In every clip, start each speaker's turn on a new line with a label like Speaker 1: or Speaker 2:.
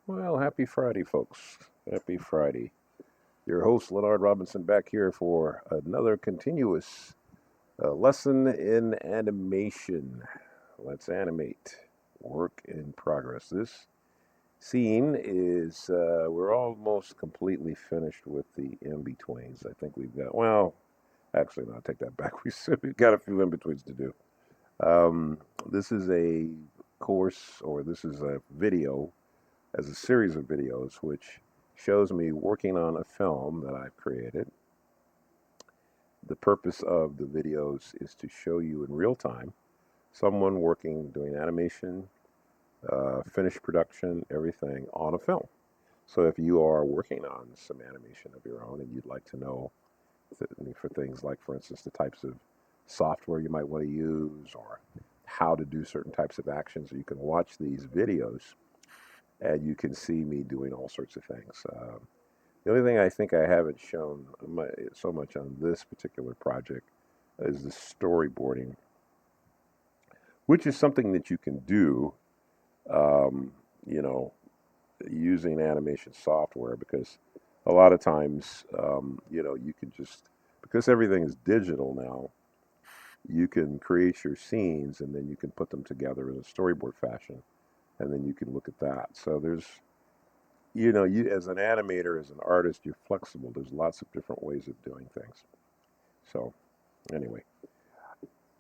Speaker 1: Well, happy Friday, folks. Happy Friday. Your host, Leonard Robinson, back here for another continuous lesson in animation. Let's animate. Work in progress. This scene is, we're almost completely finished with the in betweens. I think we've got, well, actually, no, I take that back. We've got a few in betweens to do. Um, this is a course, or this is a video as a series of videos which shows me working on a film that I've created. The purpose of the videos is to show you in real time someone working, doing animation, finished production, everything on a film. So if you are working on some animation of your own and you'd like to know for things like, for instance, the types of software you might want to use or how to do certain types of actions, you can watch these videos and you can see me doing all sorts of things. The only thing I think I haven't shown so much on this particular project is the storyboarding, which is something that you can do, um, you know, using animation software because a lot of times, you can just, because everything is digital now, you can create your scenes and then you can put them together in a storyboard fashion and then you can look at that. So there's, you as an animator, as an artist, you're flexible. There's lots of different ways of doing things. So anyway,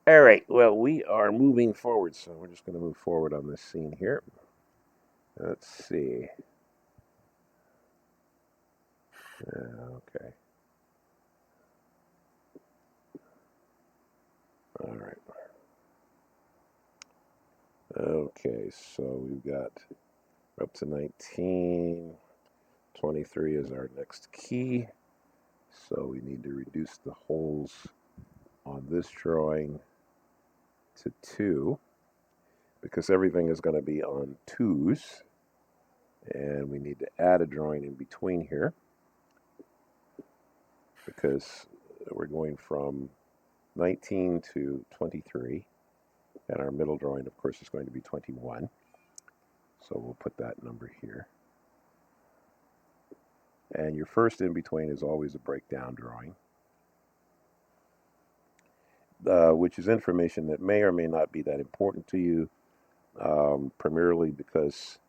Speaker 1: all right. Well, we are moving forward, so we're just going to move forward on this scene here. Let's see. Okay. All right. Okay. So we've got up to 19. 23 is our next key. So we need to reduce the holes on this drawing to 2 because everything is going to be on 2s. And we need to add a drawing in between here because we're going from 19 to 23. And our middle drawing, of course, is going to be 21. So we'll put that number here. And your first in between is always a breakdown drawing, which is information that may or may not be that important to you, primarily because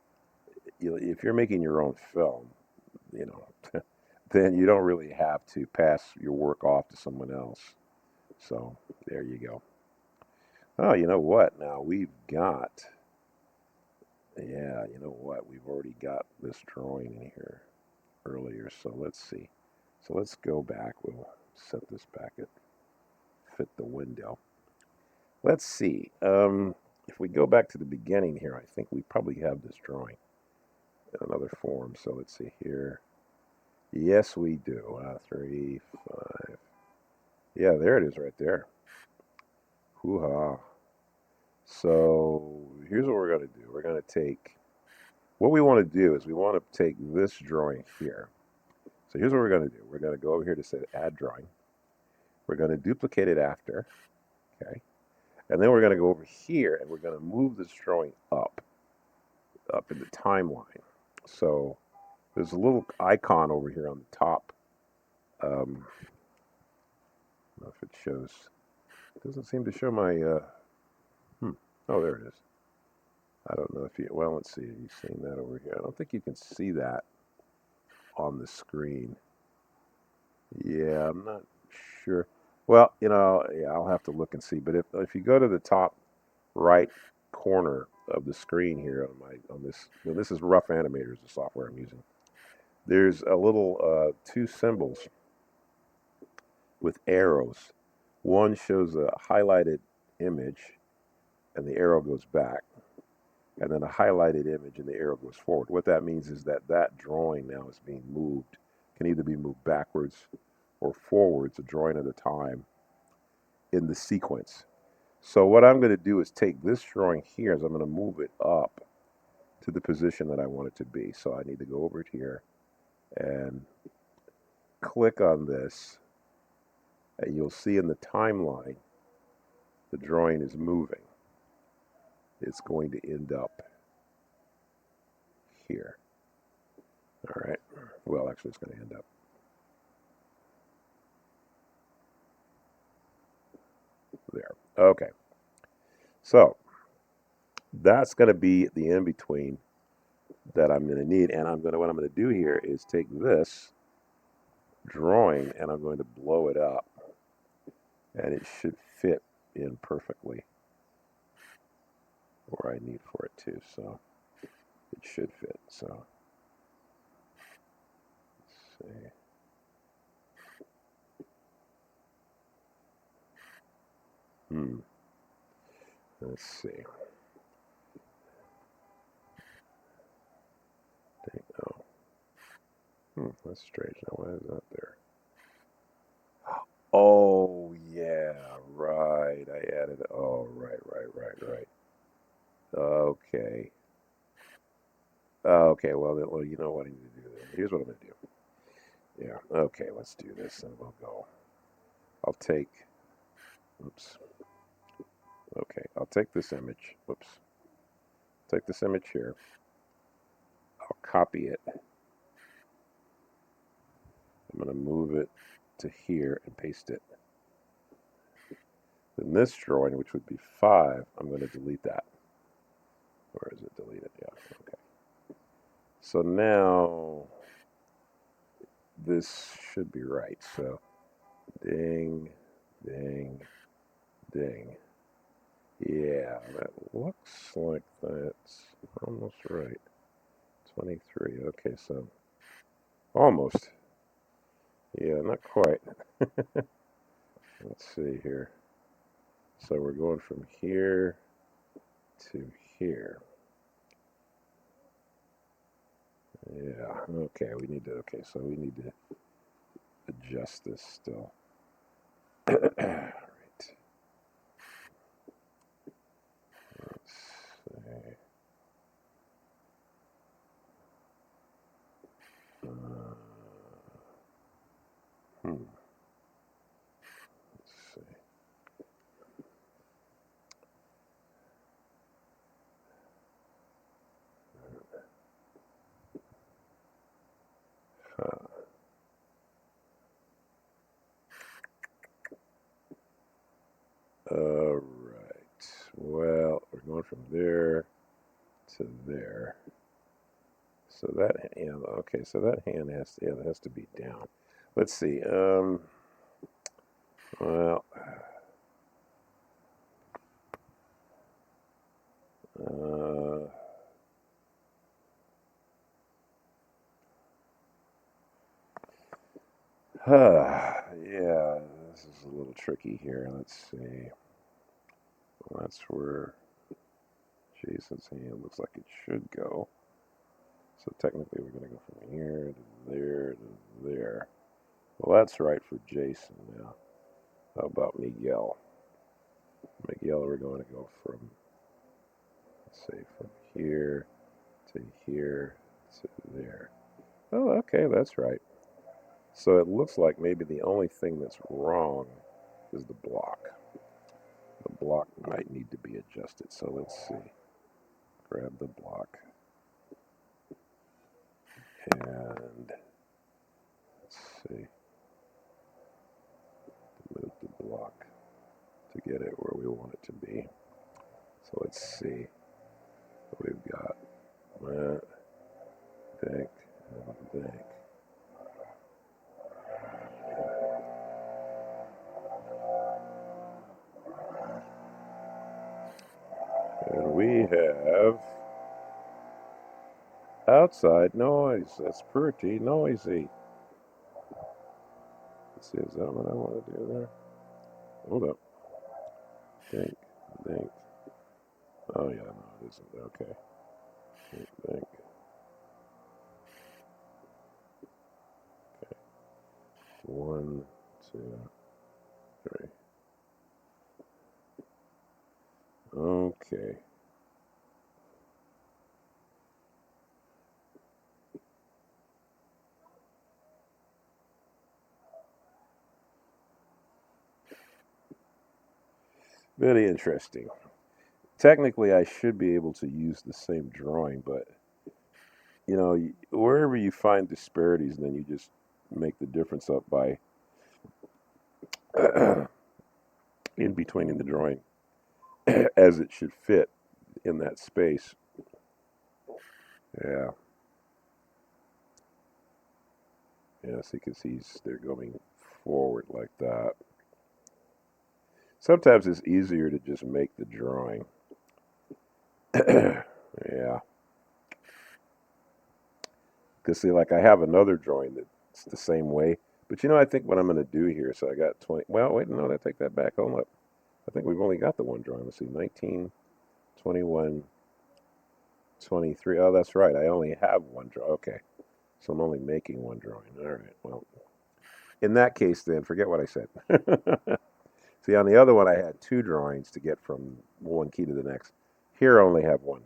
Speaker 1: if you're making your own film, you know, then you don't really have to pass your work off to someone else. So there you go. Oh, you know what? Now we've got, yeah, you know what? We've already got this drawing in here earlier. So let's see. So let's go back. We'll set this back at fit the window. Let's see. If we go back to the beginning here, I think we probably have this drawing in another form. So let's see here. Yes, we do. 3, 5. Yeah, there it is right there. Hoo-ha. So here's what we're going to do. We're going to take, what we want to do is we want to take this drawing here. So here's what we're going to do. We're going to go over here to say add drawing. We're going to duplicate it after, okay? And then we're going to go over here and we're going to move this drawing up in the timeline. So there's a little icon over here on the top. I don't know if it shows. It doesn't seem to show my, oh, there it is. I don't know if you, well, let's see. You've seen that over here. I don't think you can see that on the screen. Yeah, I'm not sure. Well, yeah, I'll have to look and see. But if you go to the top right corner of the screen here on this, this is Rough Animators, the software I'm using. There's a little 2 symbols with arrows. One shows a highlighted image, and the arrow goes back, and then a highlighted image, and the arrow goes forward. What that means is that that drawing now is being moved, can either be moved backwards or forwards, a drawing at a time in the sequence. So what I'm going to do is take this drawing here, is I'm going to move it up to the position that I want it to be. So I need to go over here and click on this, and you'll see in the timeline the drawing is moving. It's going to end up here. Well, actually, it's going to end up there. Okay. So that's going to be the in between that I'm going to need. And what I'm going to do here is take this drawing and I'm going to blow it up, and it should fit in perfectly where I need for it to. So it should fit. So let's see. Let's see. Oh, that's strange. Now, why is that there? Oh, yeah, right. I added. Oh, right. Okay. Okay. Well, you know what I need to do then. Here's what I'm gonna do. Yeah. Okay. Let's do this, and we'll go. I'll take. Oops. Okay. I'll take this image. Whoops. Take this image here. I'll copy it. I'm gonna move it to here and paste it. Then this drawing, which would be 5, I'm going to delete that. Where is it deleted? Yeah. Okay. So now this should be right. So ding, ding, ding. Yeah, that looks like that's almost right. 23. Okay, so almost. Yeah, not quite. Let's see here. So we're going from here to here. Yeah, okay, so we need to adjust this still. Right. Let's see. Uh, hmm. Let's see. Huh. All right. Well, we're going from there to there. So that, yeah, okay, so that hand has to, yeah, that has to be down. Let's see. Well, uh, yeah, this is a little tricky here. Let's see. Well, that's where Jason's hand looks like it should go. So technically, we're going to go from here to there to there. Well, that's right for Jason now. How about Miguel? Miguel, we're going to go from, let's say, from here to here to there. Oh, okay, that's right. So it looks like maybe the only thing that's wrong is the block. The block might need to be adjusted. So let's see. Grab the block and let's see. Move the block to get it where we want it to be. So let's see what we've got. Think and think. And we have outside noise. That's pretty noisy. Let's see, is that what I want to do there? Hold up. Think, think. Oh, yeah, no, it isn't. Okay. Think. Okay. 1, 2, 3. Okay. Very interesting. Technically, I should be able to use the same drawing, but wherever you find disparities, then you just make the difference up by in between in the drawing as it should fit in that space. Yeah. Yes, because they're going forward like that. Sometimes it's easier to just make the drawing. Yeah. Because see, like I have another drawing that's the same way. But I think what I'm going to do here, so I got 20. Well, wait, no, I take that back. Hold up. I think we've only got the one drawing. Let's see, 19, 21, 23. Oh, that's right. I only have one drawing. Okay. So I'm only making one drawing. All right. Well, in that case, then, forget what I said. See, on the other one, I had two drawings to get from one key to the next. Here, I only have one.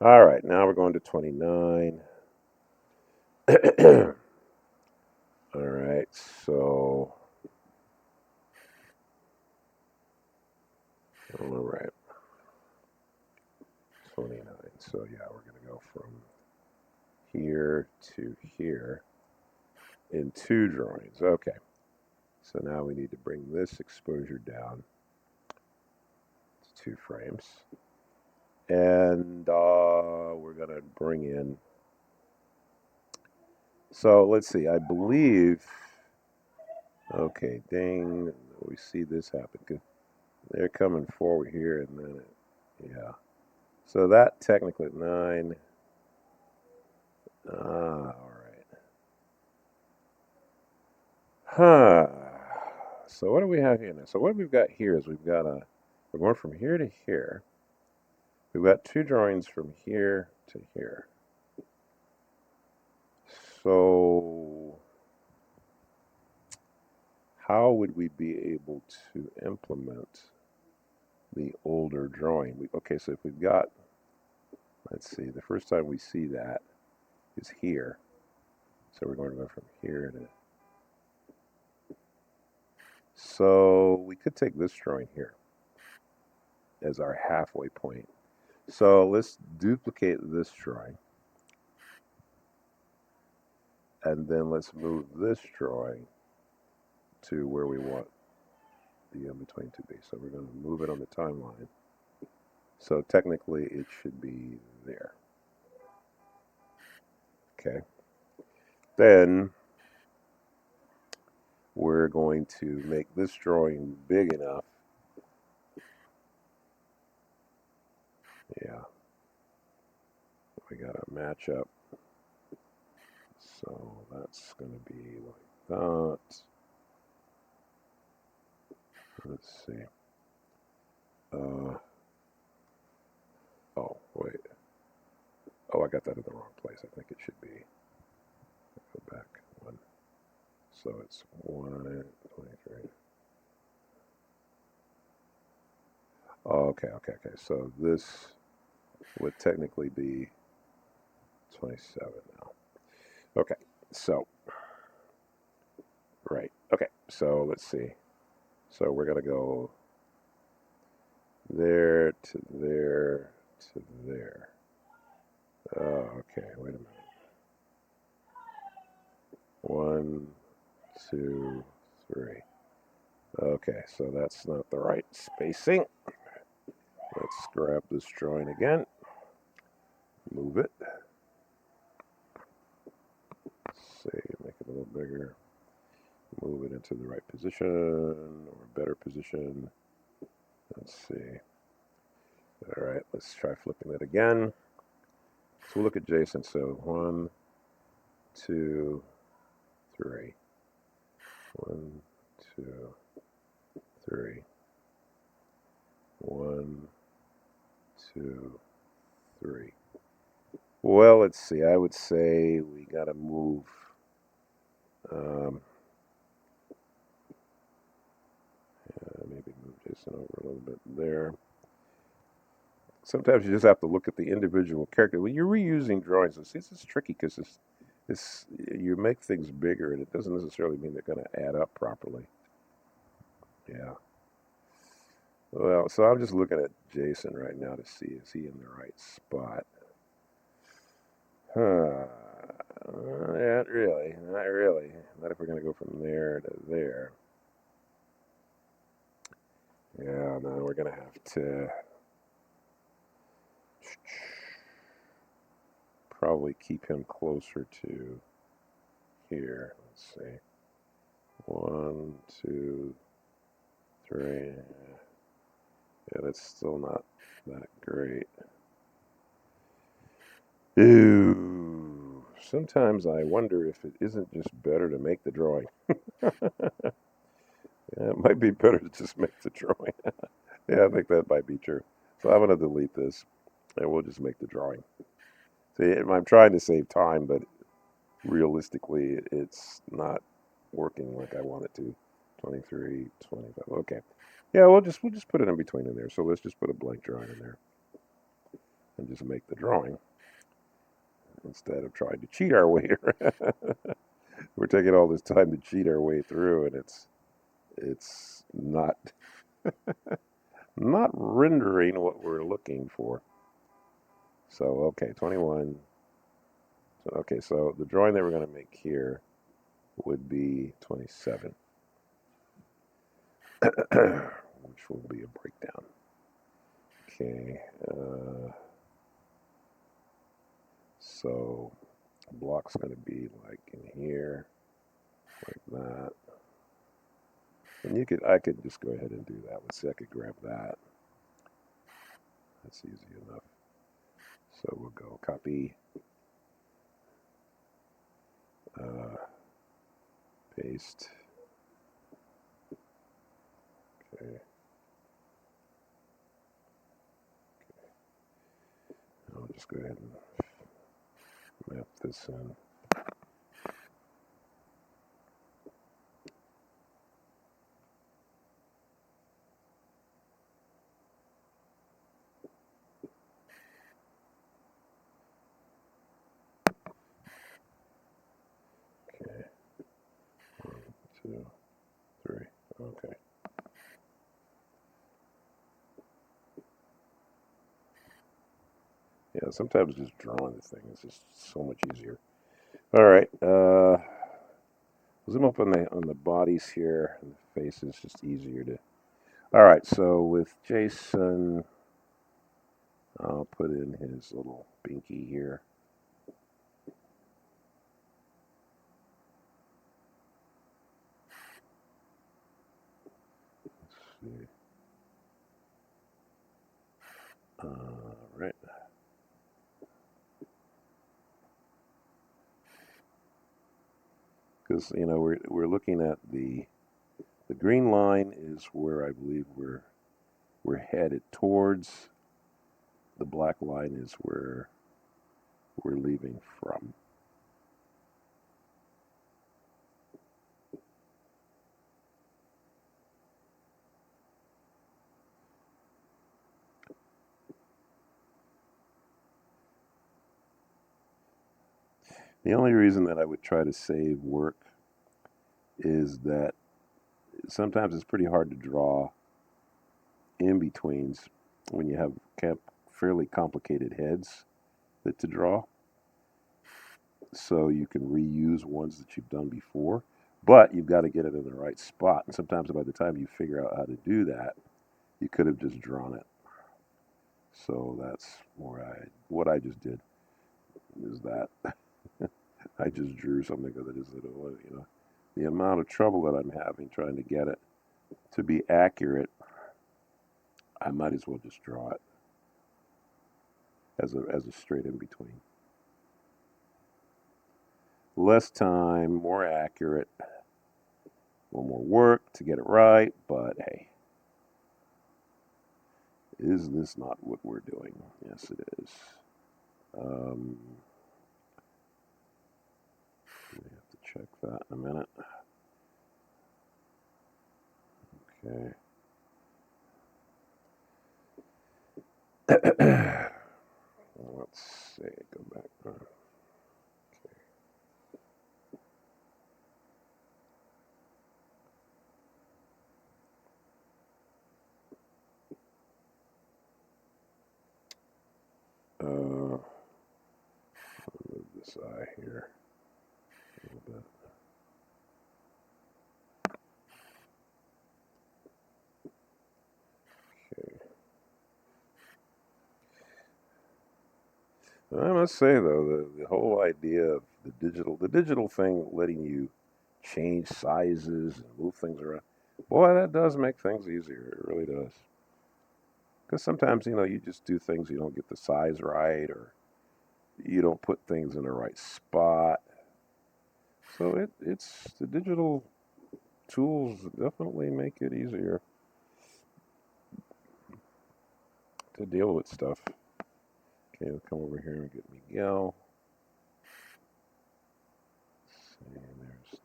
Speaker 1: All right. Now we're going to 29. All right. So, all right. 29. So, yeah, we're going to go from here to here in two drawings. Okay. So now we need to bring this exposure down to 2 frames. And we're going to bring in. So let's see. I believe. Okay, ding. We see this happen. They're coming forward here, and then yeah. So that technically 9. All right. Huh. So what do we have here now? So what we've got here is we're going from here to here. We've got two drawings from here to here. So how would we be able to implement the older drawing? Okay, so if we've got, let's see, the first time we see that is here. So we're going to go from here to. So we could take this drawing here as our halfway point. So let's duplicate this drawing. And then let's move this drawing to where we want the in-between to be. So we're going to move it on the timeline. So technically it should be there. Okay. Then we're going to make this drawing big enough. Yeah. We got to match up. So that's going to be like that. Let's see. Oh, wait. Oh, I got that in the wrong place. I think it should be. Go back one. So it's 123. Oh, okay. So this would technically be 27 now. Okay. So, right. Okay. So let's see. So we're going to go there to there to there. Oh, okay. Wait a minute. 1, 2, 3. Okay, so that's not the right spacing. Let's grab this drawing again. Move it. Say, make it a little bigger. Move it into the right position or better position. Let's see. All right, let's try flipping it again. So we'll look at Jason. So 1, 2, 3. 1, 2, 3. 1, 2, 3. Well, let's see. I would say we got to move. Maybe move Jason over a little bit there. Sometimes you just have to look at the individual character. When you're reusing drawings, this is tricky because you make things bigger, and it doesn't necessarily mean they're going to add up properly. Yeah. Well, so I'm just looking at Jason right now to see is he in the right spot. Not really. Not really. Not if we're going to go from there to there. Yeah, no, we're going to have to probably keep him closer to here. Let's see. 1, 2, 3. Yeah, that's still not that great. Ooh. Sometimes I wonder if it isn't just better to make the drawing. Yeah, it might be better to just make the drawing. Yeah, I think that might be true. So I'm going to delete this and we'll just make the drawing. See, I'm trying to save time, but realistically, it's not working like I want it to. 23, 25. Okay. Yeah, we'll just put it in between in there. So let's just put a blank drawing in there and just make the drawing instead of trying to cheat our way here. We're taking all this time to cheat our way through, and it's not rendering what we're looking for. So okay, 21. So, okay, so the drawing that we're going to make here would be 27, which will be a breakdown. Okay, so the block's going to be like in here, like that. And I could just go ahead and do that. Let's see, I could grab that. That's easy enough. So we'll go copy, uh, paste. Okay, I'll just go ahead and map this in. Okay, 1, 2, 3. Okay. Yeah, sometimes just drawing the thing is just so much easier. All right, zoom up on the bodies here. And the face is just easier to. All right, so with Jason, I'll put in his little binky here. Let's see. Right. Because we're looking at the green line is where I believe we're headed towards. The black line is where we're leaving from. The only reason that I would try to save work is that sometimes it's pretty hard to draw in betweens when you have fairly complicated heads that to draw. So you can reuse ones that you've done before, but you've got to get it in the right spot. And sometimes by the time you figure out how to do that, you could have just drawn it. So that's what I just did is that I just drew something because it is the amount of trouble that I'm having trying to get it to be accurate. I might as well just draw it as a straight in between. Less time, more accurate, a little more work to get it right, but hey, is this not what we're doing? Yes, it is. Um, we have to check that in a minute. Okay. Let's see. Go back. this eye here a little bit. Okay. I must say though, the whole idea of the digital thing letting you change sizes and move things around, boy, that does make things easier. It really does. Because sometimes, you just do things, you don't get the size right, or you don't put things in the right spot. So it's the digital tools definitely make it easier to deal with stuff. Okay, we'll come over here and get Miguel. Let's see, there's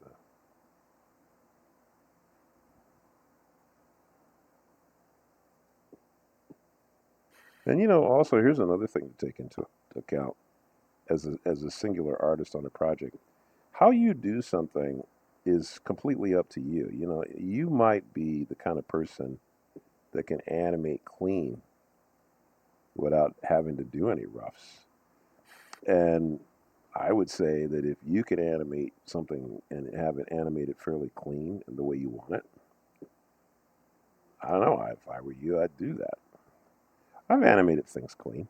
Speaker 1: the. And also here's another thing to take into account as a singular artist on a project. How you do something is completely up to you. You might be the kind of person that can animate clean without having to do any roughs. And I would say that if you can animate something and have it animated fairly clean and the way you want it, I don't know. If I were you, I'd do that. I've animated things clean.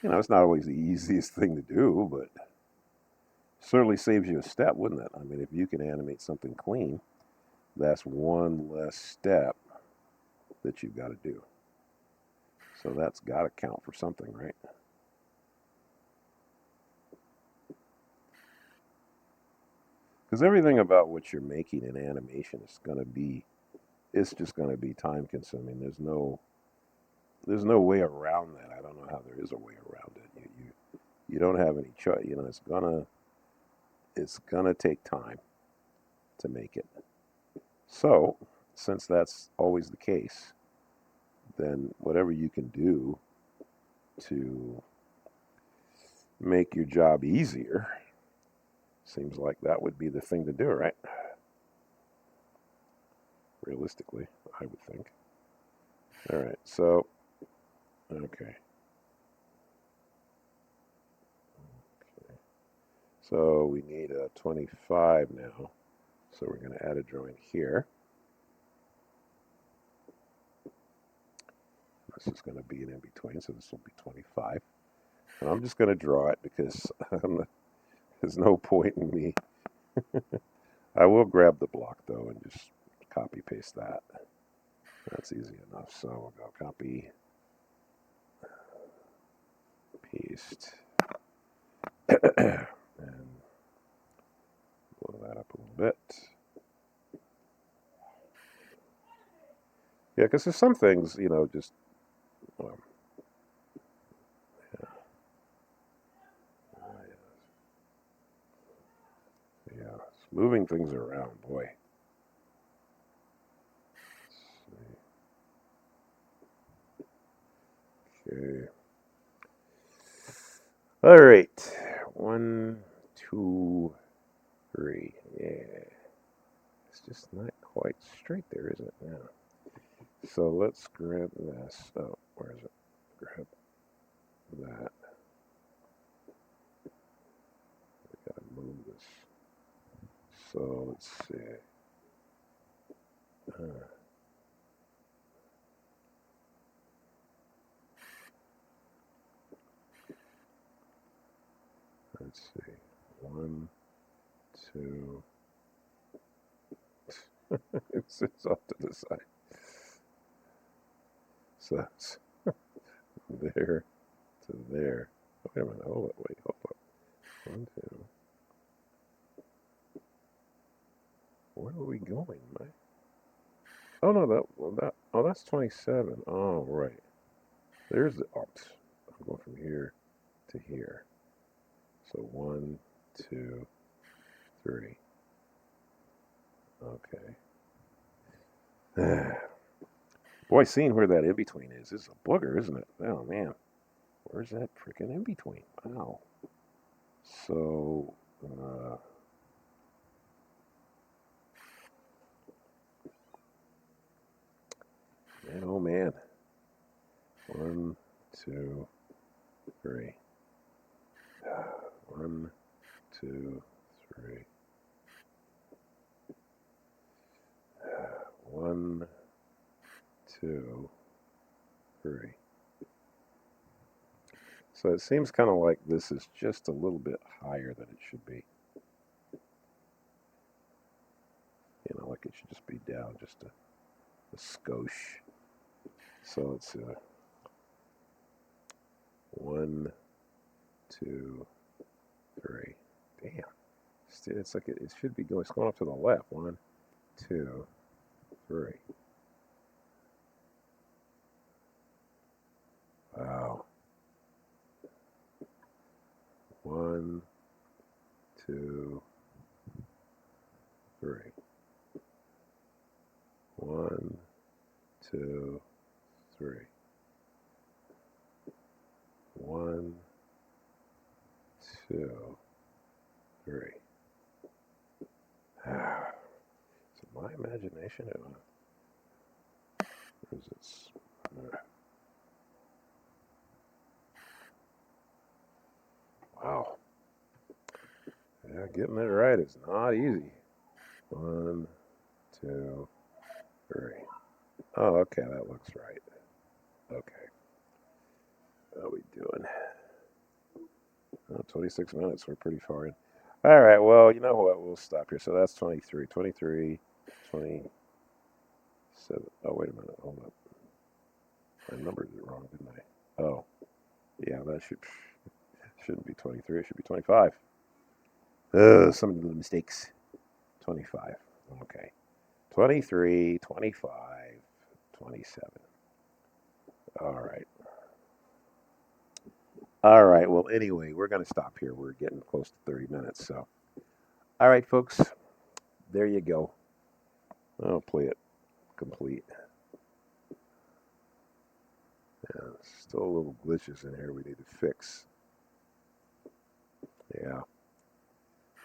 Speaker 1: It's not always the easiest thing to do, but certainly saves you a step, wouldn't it? I mean, if you can animate something clean, that's one less step that you've got to do. So that's got to count for something, right? Because everything about what you're making in animation is going to be, it's just going to be time consuming. There's no way around that. I don't know how there is a way around it. You don't have any choice. It's gonna take time to make it. So since that's always the case, then whatever you can do to make your job easier seems like that would be the thing to do, right? Realistically, I would think. All right, so okay. Okay. So we need a 25 now. So we're going to add a drawing here. This is going to be an in between, so this will be 25. And I'm just going to draw it because there's no point in me. I will grab the block though and just copy paste that. That's easy enough. So we'll go copy, paste, and blow that up a little bit. Yeah, because there's some things, just um, yeah, yeah, moving things around, boy. Okay. All right. 1, 2, 3. Yeah. It's just not quite straight there, is it? Yeah. So let's grab this. Oh, where is it? Grab that. I gotta move this. So let's see. Let's see. 1, 2. It's off to the side. So it's there to there. Oh, wait a minute. Hold up. Wait. Hold up. 1, 2. Where are we going, Mike? Oh no, that's 27. Oh right. There's the ox. I'm going from here to here. So 1, 2, 3. Okay. Boy, seeing where that in between is a booger, isn't it? Oh man, where's that freaking in between? Wow. So, man, oh man. 1, 2, 3. 1, 2, 3. 1, 2, 3. So it seems kind of like this is just a little bit higher than it should be. Like it should just be down just a skosh. So it's 1, 2, 3. Damn. It's like it should be going. It's going up to the left. 1, 2, 3. Wow. 1, 2, 3. 1, 2, 3. 1, 2, 3. Is it my imagination or is it? Wow. Yeah, getting it right is not easy. 1, 2, 3. Oh, okay, that looks right. Okay. How are we doing? 26 minutes. We're pretty far in. All right, well, you know what? We'll stop here. So that's 23. 23, 27. Oh, wait a minute. Hold up. I numbered it wrong, didn't I? Oh, yeah, that shouldn't be 23. It should be 25. Some little mistakes. 25. Okay. 23, 25, 27. All right. All right. Well, anyway, we're going to stop here. We're getting close to 30 minutes. So, all right, folks. There you go. I'll play it complete. Yeah, still a little glitches in here we need to fix. Yeah.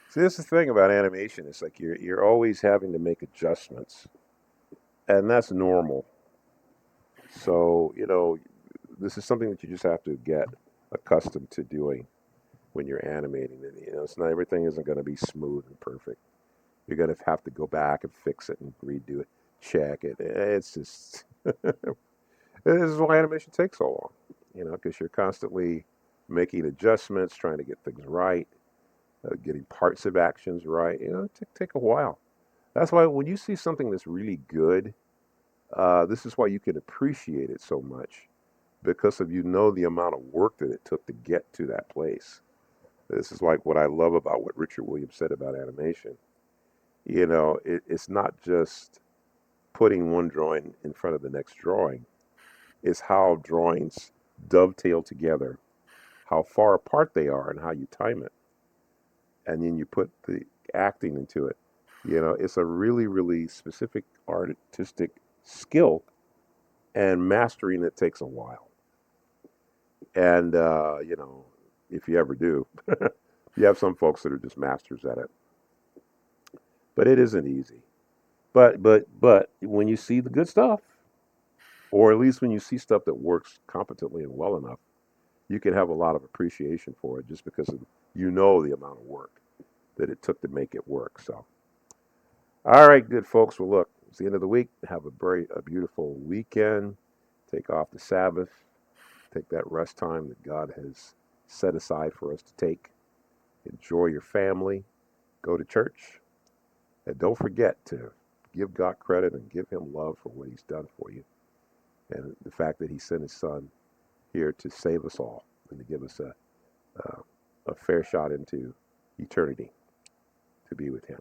Speaker 1: See, this is the thing about animation. It's like you're always having to make adjustments, and that's normal. So, this is something that you just have to get accustomed to doing when you're animating it. It's not everything isn't going to be smooth and perfect. You're going to have to go back and fix it and redo it, check it. It's just this is why animation takes so long, because you're constantly making adjustments, trying to get things right, getting parts of actions right. Take a while. That's why when you see something that's really good, this is why you can appreciate it so much because of the amount of work that it took to get to that place. This is like what I love about what Richard Williams said about animation. It's not just putting one drawing in front of the next drawing. It's how drawings dovetail together, how far apart they are, and how you time it. And then you put the acting into it. It's a really, really specific artistic skill, and mastering it takes a while. And, if you ever do, you have some folks that are just masters at it. But it isn't easy. But when you see the good stuff, or at least when you see stuff that works competently and well enough, you can have a lot of appreciation for it just because the amount of work that it took to make it work. So, all right, good folks. Well, look, it's the end of the week. Have a beautiful weekend. Take off the Sabbath. Take that rest time that God has set aside for us to take. Enjoy your family. Go to church. And don't forget to give God credit and give him love for what he's done for you. And the fact that he sent his son here to save us all and to give us a fair shot into eternity to be with him.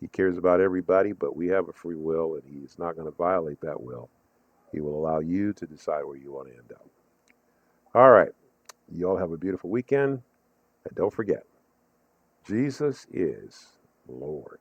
Speaker 1: He cares about everybody, but we have a free will, and he's not going to violate that will. He will allow you to decide where you want to end up. All right. You all have a beautiful weekend. And don't forget, Jesus is Lord.